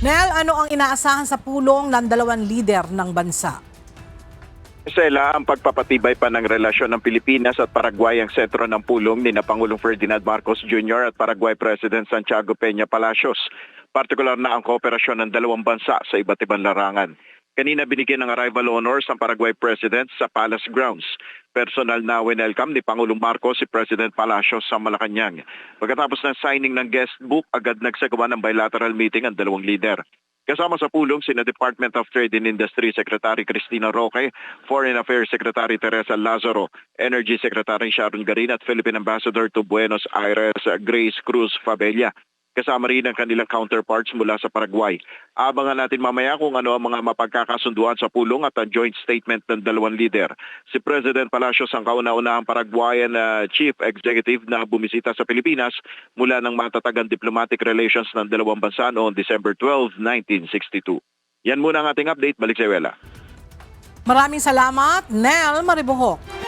Nel, ano ang inaasahan sa pulong ng dalawang lider ng bansa? Sela ang pagpapatibay pa ng relasyon ng Pilipinas at Paraguay ang sentro ng pulong ni na Pangulong Ferdinand Marcos Jr. at Paraguay President Santiago Peña Palacios. Partikular na ang kooperasyon ng dalawang bansa sa iba't ibang larangan. Kanina binigyan ng arrival honors ang Paraguay President sa Palace Grounds. Personal na winelcome ni Pangulong Marcos si President Palacios sa Malacanang. Pagkatapos ng signing ng guest book, agad nagsagawa ng bilateral meeting ang dalawang lider. Kasama sa pulong sina Department of Trade and Industry Secretary Cristina Roque, Foreign Affairs Secretary Teresa Lazaro, Energy Secretary Sharon Garin at Philippine Ambassador to Buenos Aires Grace Cruz Fabella. Kasama rin ang kanilang counterparts mula sa Paraguay. Abangan natin mamaya kung ano ang mga mapagkakasunduan sa pulong at ang joint statement ng dalawang lider. Si President Palacios ang kauna-unahang Paraguayan Chief Executive na bumisita sa Pilipinas mula ng matatagang diplomatic relations ng dalawang bansa noong December 12, 1962. Yan muna ang ating update. Balik sa Wela. Maraming salamat, Nel Maribohok.